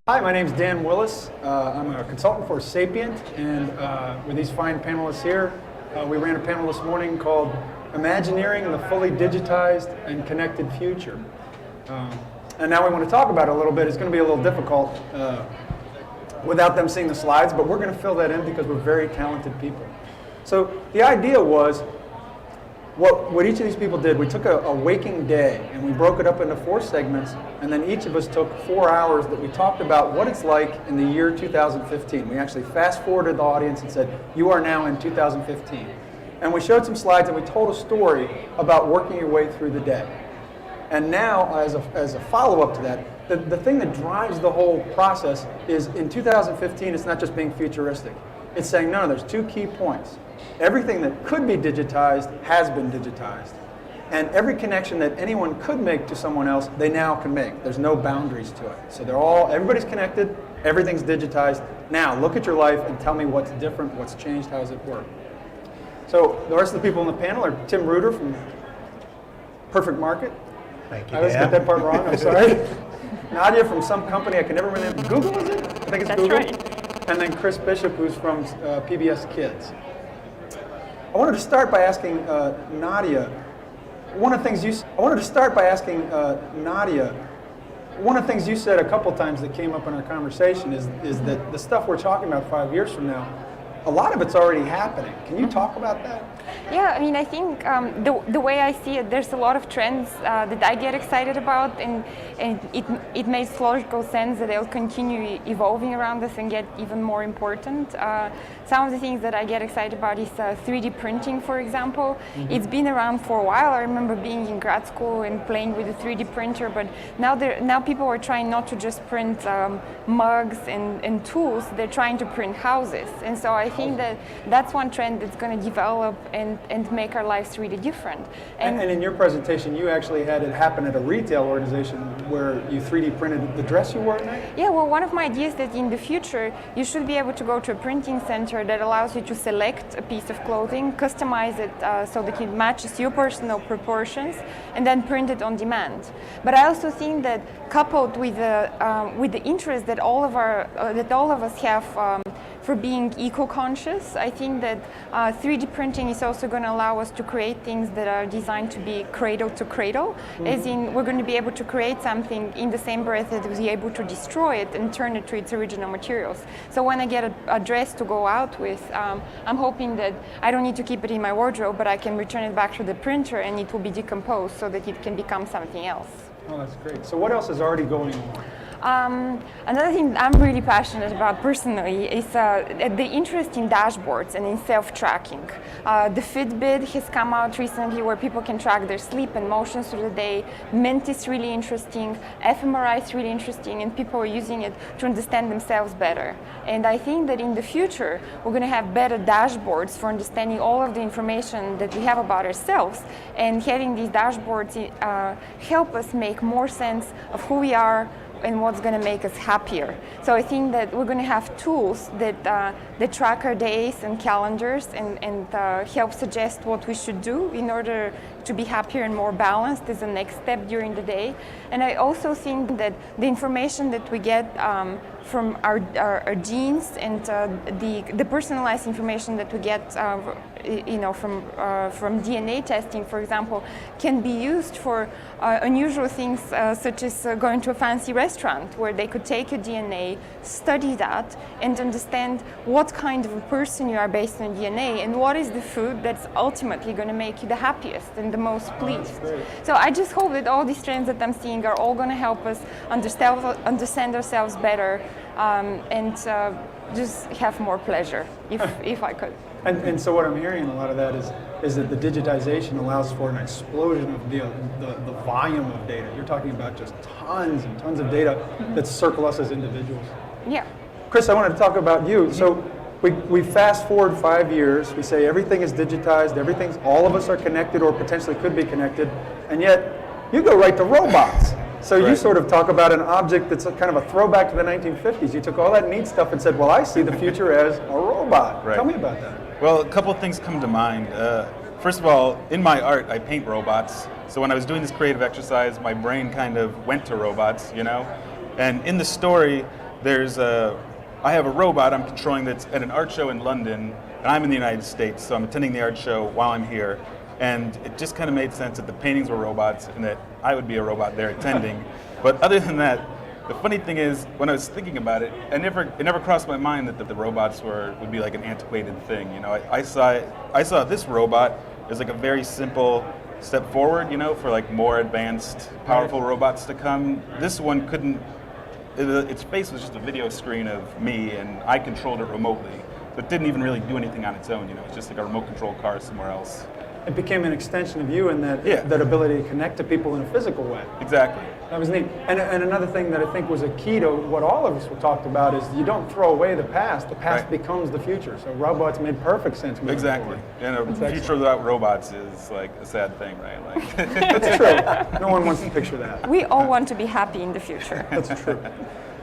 Hi, my name's Dan Willis. I'm a consultant for Sapient, and with these fine panelists here, we ran a panel this morning called Imagineering the Fully Digitized and Connected Future. And now we want to talk about it a little bit. It's going to be a little difficult without them seeing the slides, but we're going to fill that in because we're very talented people. So the idea was, what each of these people did, we took a waking day and we broke it up into 4 segments, and then each of us took 4 hours that we talked about what it's like in the year 2015. We actually fast forwarded the audience and said, you are now in 2015. And we showed some slides and we told a story about working your way through the day. And now, as a follow-up to that, the thing that drives the whole process is in 2015, it's not just being futuristic. It's saying, no, there's 2 key points. Everything that could be digitized has been digitized. And every connection that anyone could make to someone else, they now can make. There's no boundaries to it. So everybody's connected, everything's digitized. Now, look at your life and tell me what's different, what's changed, how does it work? So the rest of the people on the panel are Tim Reuter from Perfect Market. Thank you, I always get that part wrong, I'm sorry. Nadia from some company, I can never remember. Google, is it? I think it's That's Google. Right. And then Chris Bishop, who's from PBS Kids. I wanted to start by asking Nadia, one of the things you said a couple times that came up in our conversation is that the stuff we're talking about 5 years from now, a lot of it's already happening. Can you talk about that? Yeah, I mean, I think the way I see it, there's a lot of trends that I get excited about, and it makes logical sense that they'll continue evolving around us and get even more important. Some of the things that I get excited about is 3D printing, for example. Mm-hmm. It's been around for a while. I remember being in grad school and playing with a 3D printer, but now people are trying not to just print mugs and tools, they're trying to print houses. And so I think that's one trend that's going to develop and make our lives really different. And in your presentation, you actually had it happen at a retail organization where you 3D printed the dress you wore at night? Yeah, well, one of my ideas is that in the future, you should be able to go to a printing center that allows you to select a piece of clothing, customize it so that it matches your personal proportions, and then print it on demand. But I also think that coupled with the interest that all of us have for being eco-conscious, I think that 3D printing is also going to allow us to create things that are designed to be cradle to cradle, mm-hmm. As in we're going to be able to create something in the same breath that we're able to destroy it and turn it to its original materials. So when I get a dress to go out with, I'm hoping that I don't need to keep it in my wardrobe, but I can return it back to the printer and it will be decomposed so that it can become something else. Oh, that's great. So what else is already going on? Another thing I'm really passionate about personally is the interest in dashboards and in self-tracking. The Fitbit has come out recently where people can track their sleep and motions through the day. Mint is really interesting, fMRI is really interesting, and people are using it to understand themselves better. And I think that in the future, we're going to have better dashboards for understanding all of the information that we have about ourselves, and having these dashboards help us make more sense of who we are and what's going to make us happier. So I think that we're going to have tools that track our days and calendars and help suggest what we should do in order to be happier and more balanced as a next step during the day. And I also think that the information that we get from our genes and the personalized information that we get from DNA testing, for example, can be used for unusual things such as going to a fancy restaurant where they could take your DNA, study that, and understand what kind of a person you are based on DNA and what is the food that's ultimately going to make you the happiest and the most pleased. So I just hope that all these trends that I'm seeing are all going to help us understand ourselves better and just have more pleasure, if I could. And so what I'm hearing, a lot of that is that the digitization allows for an explosion of the volume of data. You're talking about just tons and tons of data mm-hmm. that circle us as individuals. Yeah. Chris, I wanted to talk about you. So we fast forward 5 years. We say everything is digitized. All of us are connected or potentially could be connected, and yet you go right to robots. So you sort of talk about an object that's kind of a throwback to the 1950s. You took all that neat stuff and said, well, I see the future as a robot. Right. Tell me about that. Well, a couple of things come to mind. First of all, in my art, I paint robots. So when I was doing this creative exercise, my brain kind of went to robots, you know? And in the story, I have a robot I'm controlling that's at an art show in London, and I'm in the United States, so I'm attending the art show while I'm here. And it just kind of made sense that the paintings were robots and that I would be a robot there attending. But other than that, the funny thing is, when I was thinking about it, it never crossed my mind that the robots would be like an antiquated thing. You know, I saw this robot as like a very simple step forward, you know, for like more advanced, powerful robots to come. This one couldn't. Its face was just a video screen of me, and I controlled it remotely. But it didn't even really do anything on its own. You know, it's just like a remote control car somewhere else. It became an extension of you in that ability to connect to people in a physical way. Exactly. That was neat. And another thing that I think was a key to what all of us were talked about is you don't throw away the past. The past becomes the future. So robots made perfect sense. Exactly. And a future without robots is like a sad thing, right? Like That's true. No one wants to picture that. We all want to be happy in the future. That's true.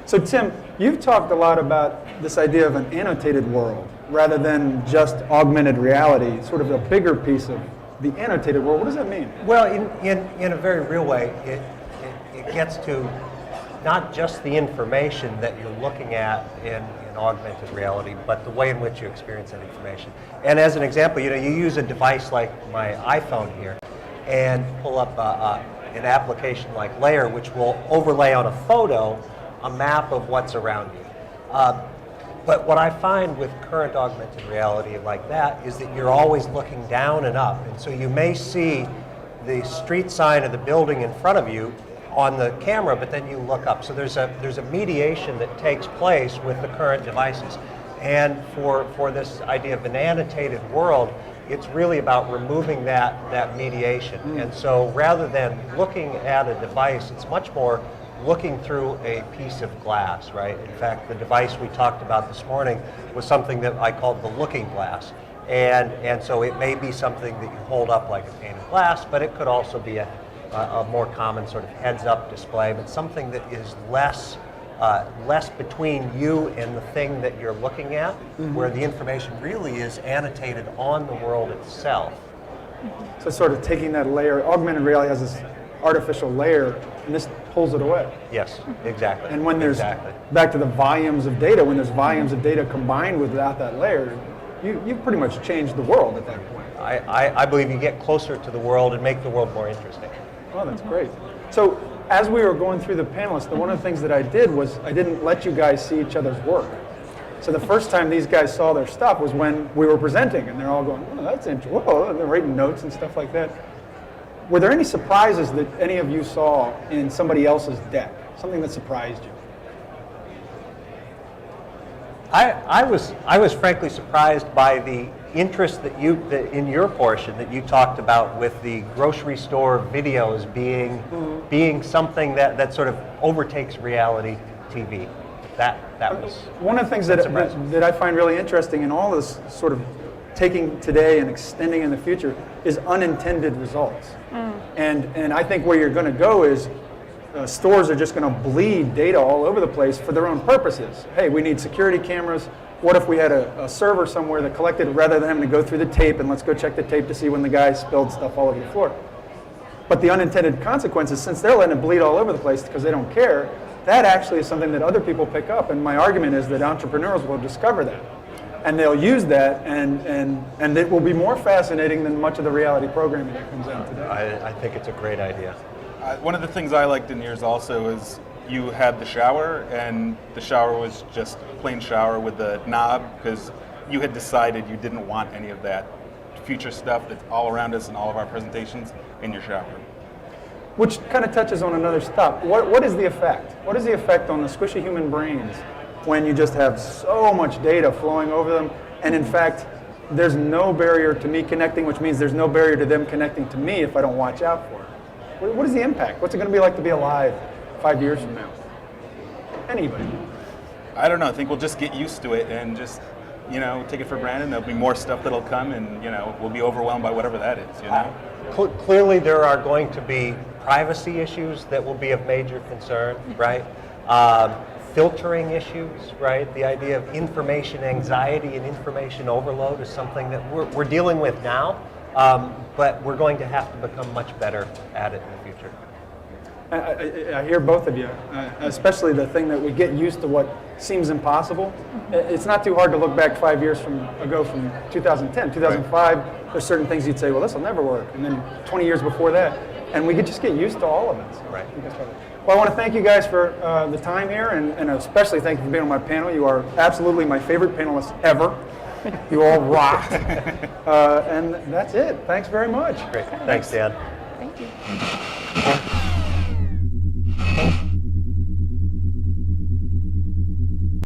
So Tim, you've talked a lot about this idea of an annotated world rather than just augmented reality, sort of a bigger piece of the annotated world. What does that mean? Well, in a very real way, it gets to not just the information that you're looking at in augmented reality, but the way in which you experience that information. And as an example, you use a device like my iPhone here and pull up an application like Layer, which will overlay on a photo a map of what's around you. But what I find with current augmented reality like that is that you're always looking down and up. And so you may see the street sign of the building in front of you on the camera, but then you look up. So there's a mediation that takes place with the current devices. And for this idea of an annotated world, it's really about removing that mediation. And so rather than looking at a device, it's much more looking through a piece of glass, right? In fact, the device we talked about this morning was something that I called the looking glass. And so it may be something that you hold up like a pane of glass, but it could also be a more common sort of heads-up display, but something that is less between you and the thing that you're looking at, where the information really is annotated on the world itself. So sort of taking that layer, augmented reality has this artificial layer, and this pulls it away. Yes, exactly. And when there's, back to the volumes of data, when there's volumes of data combined without that layer, you've pretty much changed the world at that point. I believe you get closer to the world and make the world more interesting. Oh, that's great. So as we were going through the panelists, one of the things that I did was I didn't let you guys see each other's work. So the first time these guys saw their stuff was when we were presenting, and they're all going, oh, that's interesting. Whoa, and they're writing notes and stuff like that. Were there any surprises that any of you saw in somebody else's deck? Something that surprised you? I was frankly surprised by the interest that in your portion that you talked about with the grocery store videos being something that sort of overtakes reality TV. That was one of the things that I find really interesting in all this sort of taking today and extending in the future is unintended results. And I think where you're going to go is stores are just going to bleed data all over the place for their own purposes. Hey, we need security cameras. What if we had a server somewhere that collected rather than having to go through the tape and let's go check the tape to see when the guy spilled stuff all over the floor. But the unintended consequences, since they're letting it bleed all over the place because they don't care, that actually is something that other people pick up. And my argument is that entrepreneurs will discover that. And they'll use that, and it will be more fascinating than much of the reality programming that comes out today. I think it's a great idea. One of the things I liked in yours also is you had the shower, and the shower was just a plain shower with the knob, because you had decided you didn't want any of that future stuff that's all around us in all of our presentations in your shower. Which kind of touches on another stuff. What is the effect? What is the effect on the squishy human brains when you just have so much data flowing over them, and in fact, there's no barrier to me connecting, which means there's no barrier to them connecting to me if I don't watch out for it. What is the impact? What's it going to be like to be alive 5 years from now? Anybody? I don't know. I think we'll just get used to it and just, take it for granted. There'll be more stuff that'll come, and, we'll be overwhelmed by whatever that is, Clearly, there are going to be privacy issues that will be of major concern, right? Filtering issues, right? The idea of information anxiety and information overload is something that we're dealing with now, but we're going to have to become much better at it in the future. I hear both of you, especially the thing that we get used to what seems impossible. It's not too hard to look back 5 years ago from 2010, 2005. There's certain things you'd say, well, this will never work. And then 20 years before that. And we could just get used to all of it. So Right. I think that's probably- Well, I want to thank you guys for the time here, and especially thank you for being on my panel. You are absolutely my favorite panelists ever. You all rocked. And that's it. Thanks very much. Great. Thanks, Dan. Thank you.